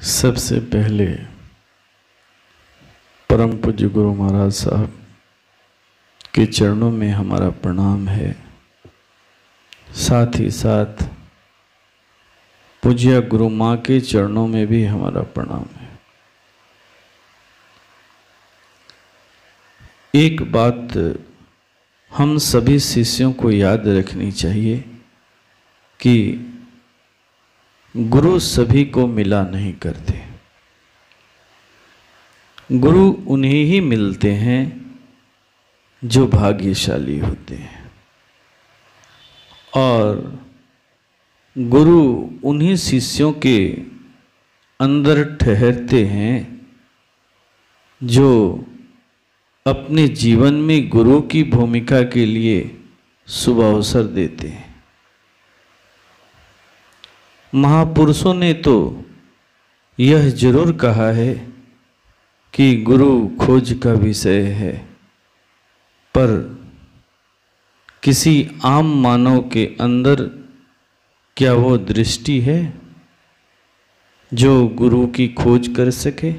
सबसे पहले परम पूज्य गुरु महाराज साहब के चरणों में हमारा प्रणाम है। साथ ही साथ पूज्य गुरु माँ के चरणों में भी हमारा प्रणाम है। एक बात हम सभी शिष्यों को याद रखनी चाहिए कि गुरु सभी को मिला नहीं करते। गुरु उन्हें ही मिलते हैं जो भाग्यशाली होते हैं, और गुरु उन्हीं शिष्यों के अंदर ठहरते हैं जो अपने जीवन में गुरु की भूमिका के लिए शुभ अवसर देते हैं। महापुरुषों ने तो यह जरूर कहा है कि गुरु खोज का विषय है, पर किसी आम मानव के अंदर क्या वो दृष्टि है जो गुरु की खोज कर सके,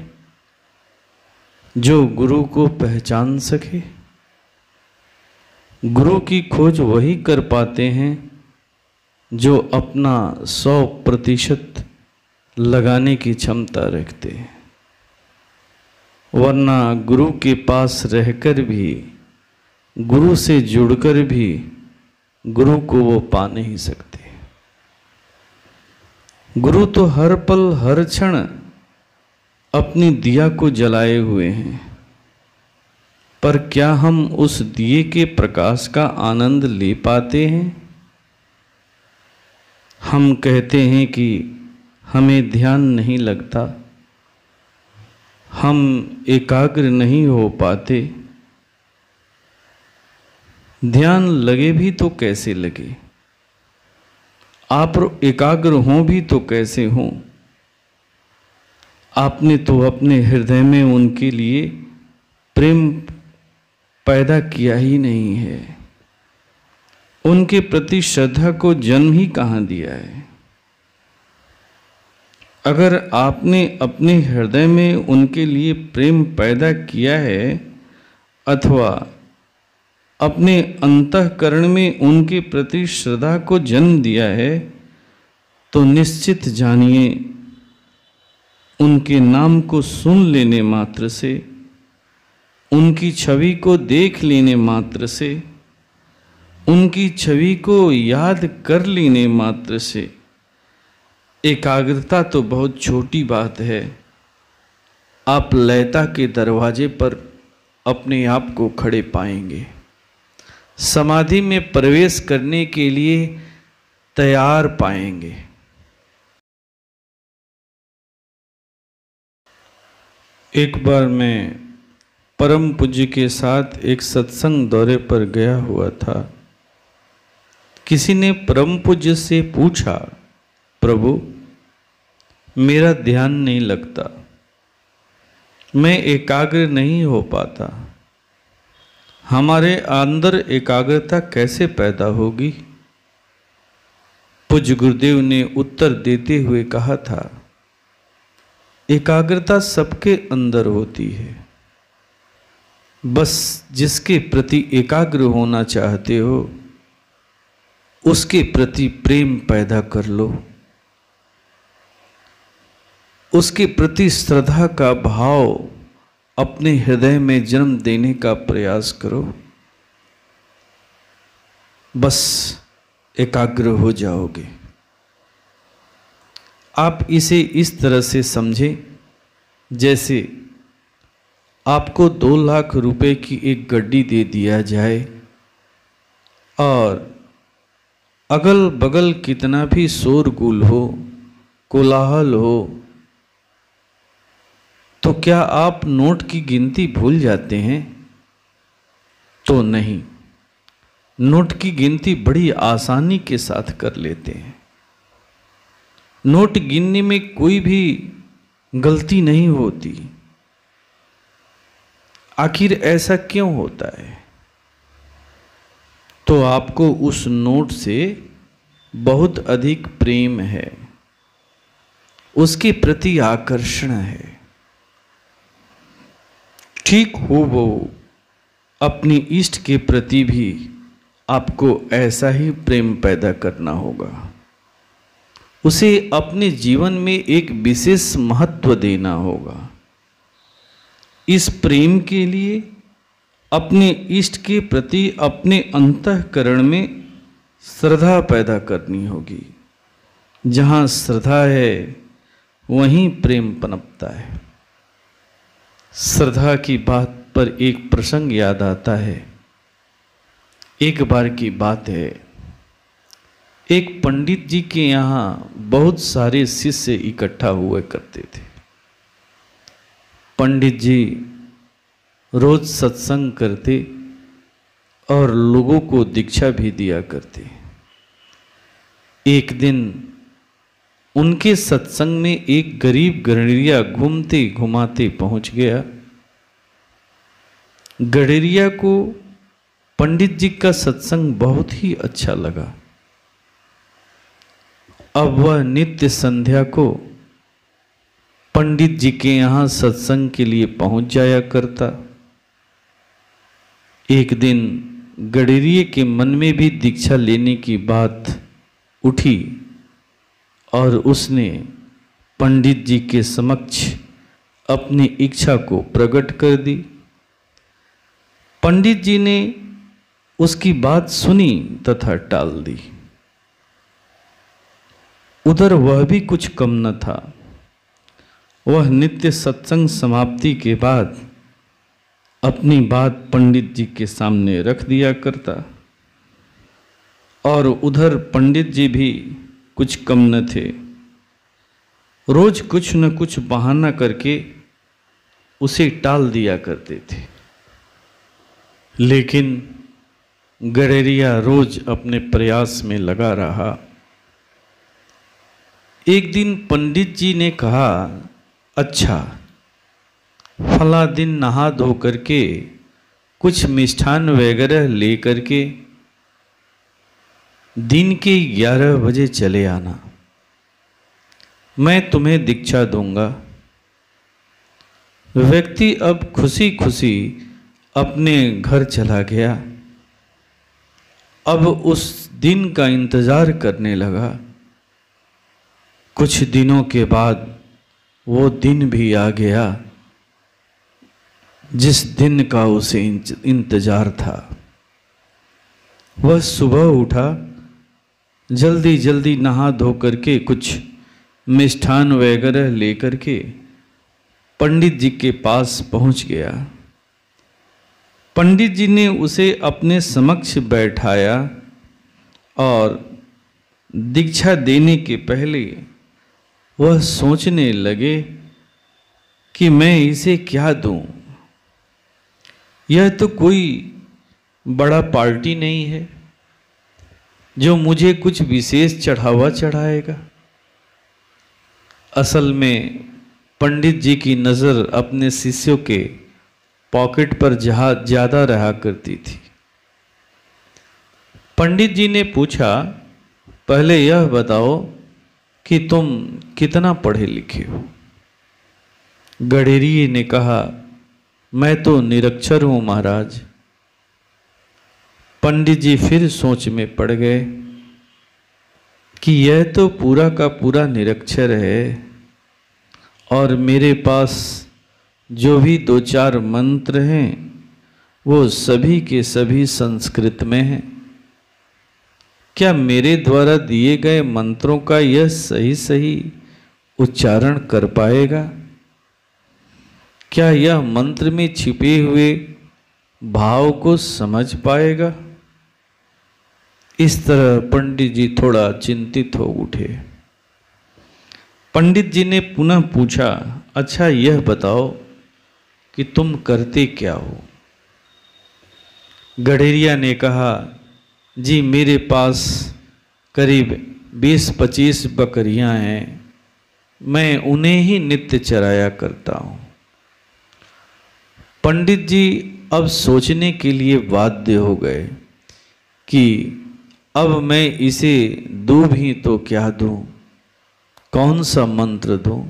जो गुरु को पहचान सके? गुरु की खोज वही कर पाते हैं जो अपना 100% लगाने की क्षमता रखते हैं, वरना गुरु के पास रहकर भी, गुरु से जुड़कर भी गुरु को वो पा नहीं सकते। गुरु तो हर पल हर क्षण अपनी दिया को जलाए हुए हैं, पर क्या हम उस दिए के प्रकाश का आनंद ले पाते हैं? हम कहते हैं कि हमें ध्यान नहीं लगता, हम एकाग्र नहीं हो पाते। ध्यान लगे भी तो कैसे लगे, आप एकाग्र हों भी तो कैसे हों? आपने तो अपने हृदय में उनके लिए प्रेम पैदा किया ही नहीं है, उनके प्रति श्रद्धा को जन्म ही कहाँ दिया है। अगर आपने अपने हृदय में उनके लिए प्रेम पैदा किया है अथवा अपने अंतःकरण में उनके प्रति श्रद्धा को जन्म दिया है, तो निश्चित जानिए उनके नाम को सुन लेने मात्र से, उनकी छवि को देख लेने मात्र से, उनकी छवि को याद कर लेने मात्र से एकाग्रता तो बहुत छोटी बात है, आप लयता के दरवाजे पर अपने आप को खड़े पाएंगे, समाधि में प्रवेश करने के लिए तैयार पाएंगे। एक बार मैं परम पूज्य के साथ एक सत्संग दौरे पर गया हुआ था। किसी ने परम पूज्य से पूछा, प्रभु मेरा ध्यान नहीं लगता, मैं एकाग्र नहीं हो पाता, हमारे अंदर एकाग्रता कैसे पैदा होगी? पूज्य गुरुदेव ने उत्तर देते हुए कहा था, एकाग्रता सबके अंदर होती है, बस जिसके प्रति एकाग्र होना चाहते हो उसके प्रति प्रेम पैदा कर लो, उसके प्रति श्रद्धा का भाव अपने हृदय में जन्म देने का प्रयास करो, बस एकाग्र हो जाओगे। आप इसे इस तरह से समझें जैसे आपको 2 लाख रुपए की एक गड्डी दे दिया जाए और अगल बगल कितना भी शोरगुल हो, कोलाहल हो, तो क्या आप नोट की गिनती भूल जाते हैं? तो नहीं, नोट की गिनती बड़ी आसानी के साथ कर लेते हैं। नोट गिनने में कोई भी गलती नहीं होती। आखिर ऐसा क्यों होता है? तो आपको उस नोट से बहुत अधिक प्रेम है, उसके प्रति आकर्षण है। ठीक हो वो अपनी इष्ट के प्रति भी आपको ऐसा ही प्रेम पैदा करना होगा। उसे अपने जीवन में एक विशेष महत्व देना होगा। इस प्रेम के लिए अपने इष्ट के प्रति अपने अंतःकरण में श्रद्धा पैदा करनी होगी। जहाँ श्रद्धा है वहीं प्रेम पनपता है। श्रद्धा की बात पर एक प्रसंग याद आता है। एक बार की बात है, एक पंडित जी के यहाँ बहुत सारे शिष्य इकट्ठा हुआ करते थे। पंडित जी रोज सत्संग करते और लोगों को दीक्षा भी दिया करते। एक दिन उनके सत्संग में एक गरीब गडरिया घूमते घुमाते पहुंच गया। गडरिया को पंडित जी का सत्संग बहुत ही अच्छा लगा। अब वह नित्य संध्या को पंडित जी के यहाँ सत्संग के लिए पहुंच जाया करता। एक दिन गडरिये के मन में भी दीक्षा लेने की बात उठी और उसने पंडित जी के समक्ष अपनी इच्छा को प्रकट कर दी। पंडित जी ने उसकी बात सुनी तथा टाल दी। उधर वह भी कुछ कम न था। वह नित्य सत्संग समाप्ति के बाद अपनी बात पंडित जी के सामने रख दिया करता और उधर पंडित जी भी कुछ कम न थे। रोज कुछ न कुछ बहाना करके उसे टाल दिया करते थे। लेकिन गडरिया रोज अपने प्रयास में लगा रहा। एक दिन पंडित जी ने कहा, अच्छा फला दिन नहा धो करके कुछ मिष्ठान वगैरह ले करके दिन के 11 बजे चले आना, मैं तुम्हें दीक्षा दूंगा। व्यक्ति अब खुशी खुशी अपने घर चला गया। अब उस दिन का इंतजार करने लगा। कुछ दिनों के बाद वो दिन भी आ गया जिस दिन का उसे इंतजार था। वह सुबह उठा, जल्दी जल्दी नहा धो करके कुछ मिष्ठान वगैरह लेकर के पंडित जी के पास पहुंच गया। पंडित जी ने उसे अपने समक्ष बैठाया और दीक्षा देने के पहले वह सोचने लगे कि मैं इसे क्या दूं। यह तो कोई बड़ा पार्टी नहीं है जो मुझे कुछ विशेष चढ़ावा चढ़ाएगा। असल में पंडित जी की नज़र अपने शिष्यों के पॉकेट पर ज़्यादा रहा करती थी। पंडित जी ने पूछा, पहले यह बताओ कि तुम कितना पढ़े लिखे हो। गडरिये ने कहा, मैं तो निरक्षर हूँ महाराज। पंडित जी फिर सोच में पड़ गए कि यह तो पूरा का पूरा निरक्षर है और मेरे पास जो भी 2-4 मंत्र हैं वो सभी के सभी संस्कृत में हैं। क्या मेरे द्वारा दिए गए मंत्रों का यह सही सही उच्चारण कर पाएगा? क्या यह मंत्र में छिपे हुए भाव को समझ पाएगा? इस तरह पंडित जी थोड़ा चिंतित हो उठे। पंडित जी ने पुनः पूछा, अच्छा यह बताओ कि तुम करते क्या हो। गडरिया ने कहा, जी मेरे पास करीब 20-25 बकरियां हैं, मैं उन्हें ही नित्य चराया करता हूँ। पंडित जी अब सोचने के लिए बाध्य हो गए कि अब मैं इसे दूं भी तो क्या दूं। कौन सा मंत्र दूं,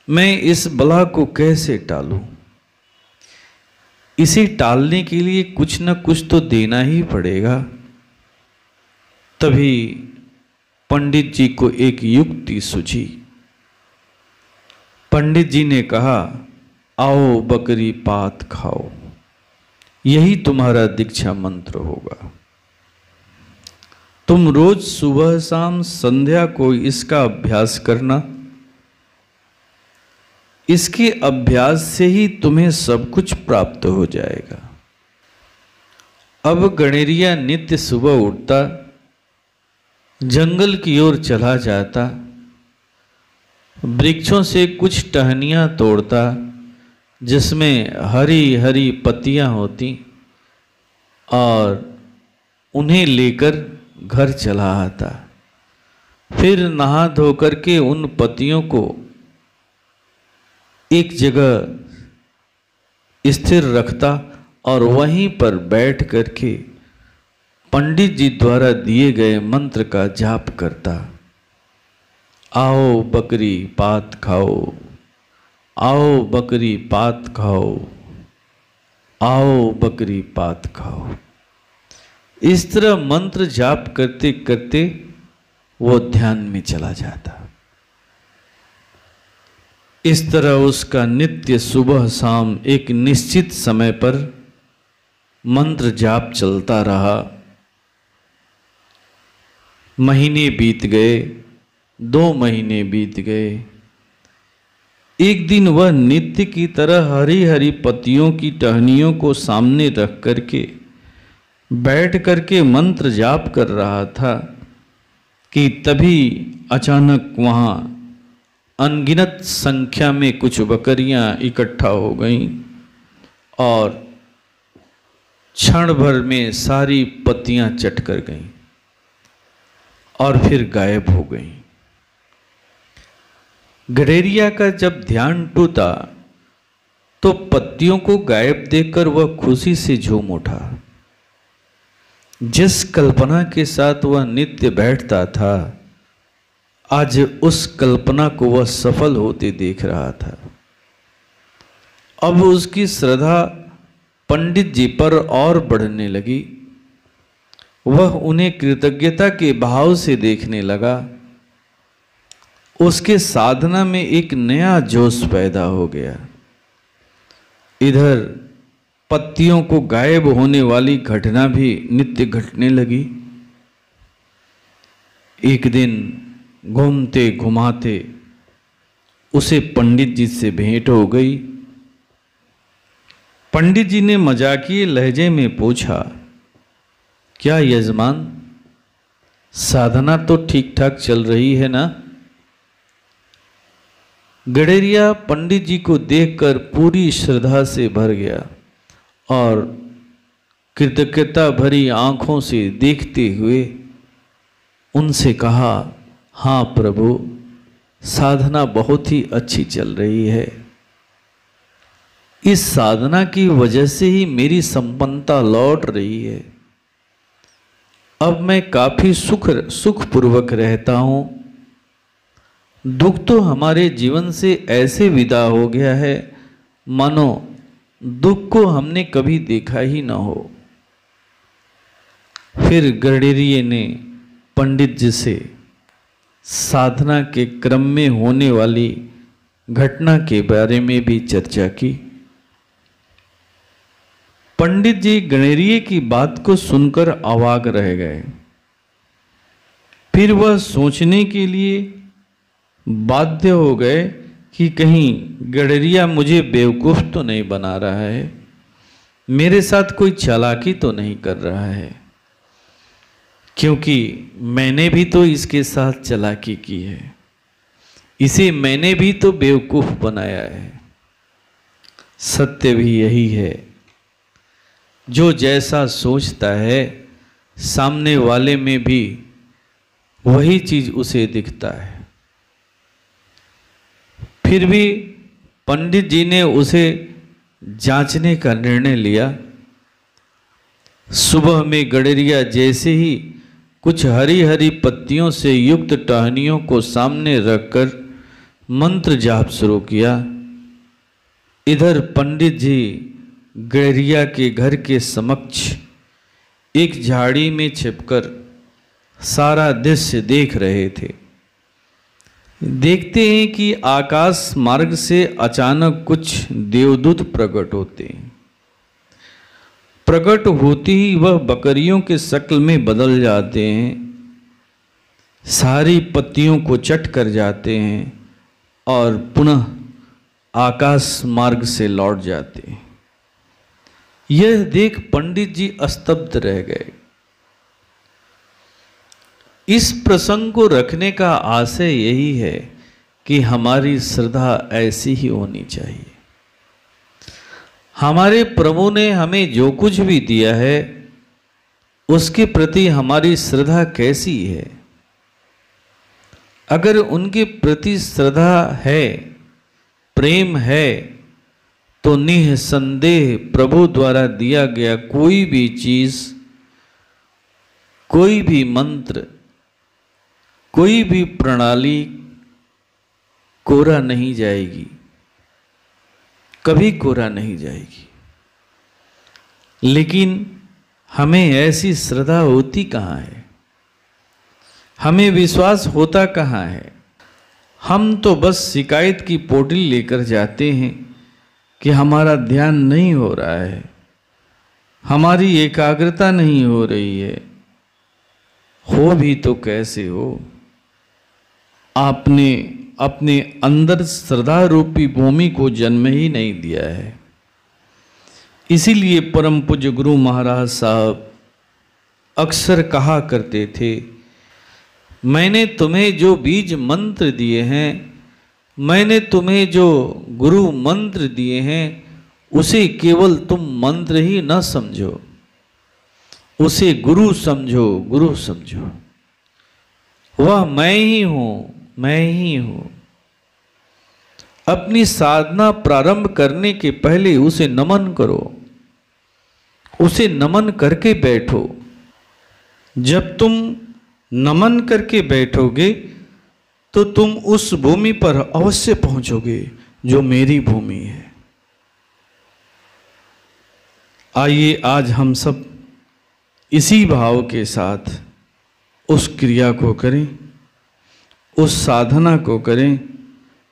मैं इस बला को कैसे टालूं। इसे टालने के लिए कुछ न कुछ तो देना ही पड़ेगा। तभी पंडित जी को एक युक्ति सूझी। पंडित जी ने कहा, आओ बकरी पात खाओ, यही तुम्हारा दीक्षा मंत्र होगा। तुम रोज सुबह शाम संध्या को इसका अभ्यास करना। इसके अभ्यास से ही तुम्हें सब कुछ प्राप्त हो जाएगा। अब गणेरिया नित्य सुबह उठता, जंगल की ओर चला जाता, वृक्षों से कुछ टहनियाँ तोड़ता जिसमें हरी हरी पत्तियाँ होती और उन्हें लेकर घर चला आता। फिर नहा धो करके उन पत्तियों को एक जगह स्थिर रखता और वहीं पर बैठ करके पंडित जी द्वारा दिए गए मंत्र का जाप करता। आओ बकरी पात खाओ, आओ बकरी पात खाओ, आओ बकरी पात खाओ। इस तरह मंत्र जाप करते करते वो ध्यान में चला जाता। इस तरह उसका नित्य सुबह शाम एक निश्चित समय पर मंत्र जाप चलता रहा। महीने बीत गए, 2 महीने बीत गए। एक दिन वह नित्य की तरह हरी हरी पत्तियों की टहनियों को सामने रख करके बैठ करके मंत्र जाप कर रहा था कि तभी अचानक वहाँ अनगिनत संख्या में कुछ बकरियां इकट्ठा हो गईं और क्षण भर में सारी पत्तियां चट कर गईं और फिर गायब हो गईं। गडेरिया का जब ध्यान टूटा तो पत्तियों को गायब देखकर वह खुशी से झूम उठा। जिस कल्पना के साथ वह नित्य बैठता था, आज उस कल्पना को वह सफल होते देख रहा था। अब उसकी श्रद्धा पंडित जी पर और बढ़ने लगी। वह उन्हें कृतज्ञता के भाव से देखने लगा। उसके साधना में एक नया जोश पैदा हो गया। इधर पत्तियों को गायब होने वाली घटना भी नित्य घटने लगी। एक दिन घूमते घुमाते उसे पंडित जी से भेंट हो गई। पंडित जी ने मजाकिये लहजे में पूछा, क्या यजमान, साधना तो ठीक ठाक चल रही है ना? गडेरिया पंडित जी को देखकर पूरी श्रद्धा से भर गया और कृतज्ञता भरी आंखों से देखते हुए उनसे कहा, हाँ प्रभु, साधना बहुत ही अच्छी चल रही है। इस साधना की वजह से ही मेरी संपन्नता लौट रही है। अब मैं काफी सुखपूर्वक रहता हूँ। दुख तो हमारे जीवन से ऐसे विदा हो गया है मानो दुख को हमने कभी देखा ही ना हो। फिर गडेरिये ने पंडित जी से साधना के क्रम में होने वाली घटना के बारे में भी चर्चा की। पंडित जी गणेरिये की बात को सुनकर अवाक रह गए। फिर वह सोचने के लिए बाध्य हो गए कि कहीं गडेरिया मुझे बेवकूफ तो नहीं बना रहा है, मेरे साथ कोई चालाकी तो नहीं कर रहा है, क्योंकि मैंने भी तो इसके साथ चालाकी की है, इसे मैंने भी तो बेवकूफ बनाया है। सत्य भी यही है, जो जैसा सोचता है सामने वाले में भी वही चीज उसे दिखता है। फिर भी पंडित जी ने उसे जांचने का निर्णय लिया। सुबह में गडेरिया जैसे ही कुछ हरी हरी पत्तियों से युक्त टहनियों को सामने रखकर मंत्र जाप शुरू किया। इधर पंडित जी गड़रिया के घर के समक्ष एक झाड़ी में छिपकर सारा दृश्य देख रहे थे। देखते हैं कि आकाश मार्ग से अचानक कुछ देवदूत प्रकट होते हैं। प्रकट होते ही वह बकरियों के शक्ल में बदल जाते हैं, सारी पत्तियों को चट कर जाते हैं और पुनः आकाश मार्ग से लौट जाते हैं। यह देख पंडित जी स्तब्ध रह गए। इस प्रसंग को रखने का आशय यही है कि हमारी श्रद्धा ऐसी ही होनी चाहिए। हमारे प्रभु ने हमें जो कुछ भी दिया है उसके प्रति हमारी श्रद्धा कैसी है। अगर उनके प्रति श्रद्धा है, प्रेम है, तो निसंदेह प्रभु द्वारा दिया गया कोई भी चीज, कोई भी मंत्र, कोई भी प्रणाली कोरा नहीं जाएगी, कभी कोरा नहीं जाएगी। लेकिन हमें ऐसी श्रद्धा होती कहाँ है, हमें विश्वास होता कहाँ है। हम तो बस शिकायत की पोटली लेकर जाते हैं कि हमारा ध्यान नहीं हो रहा है, हमारी एकाग्रता नहीं हो रही है। हो भी तो कैसे हो, आपने अपने अंदर श्रद्धा रूपी भूमि को जन्म ही नहीं दिया है। इसीलिए परम पूज्य गुरु महाराज साहब अक्सर कहा करते थे, मैंने तुम्हें जो बीज मंत्र दिए हैं, मैंने तुम्हें जो गुरु मंत्र दिए हैं, उसे केवल तुम मंत्र ही न समझो, उसे गुरु समझो, गुरु समझो। वह मैं ही हूं, मैं ही हूं। अपनी साधना प्रारंभ करने के पहले उसे नमन करो, उसे नमन करके बैठो। जब तुम नमन करके बैठोगे तो तुम उस भूमि पर अवश्य पहुंचोगे जो मेरी भूमि है। आइए आज हम सब इसी भाव के साथ उस क्रिया को करें, उस साधना को करें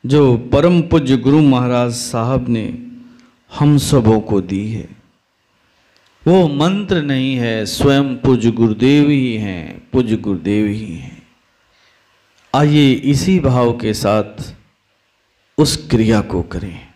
जो परम पूज्य गुरु महाराज साहब ने हम सबों को दी है। वो मंत्र नहीं है, स्वयं पूज्य गुरुदेव ही हैं, पूज्य गुरुदेव ही हैं। आइए इसी भाव के साथ उस क्रिया को करें।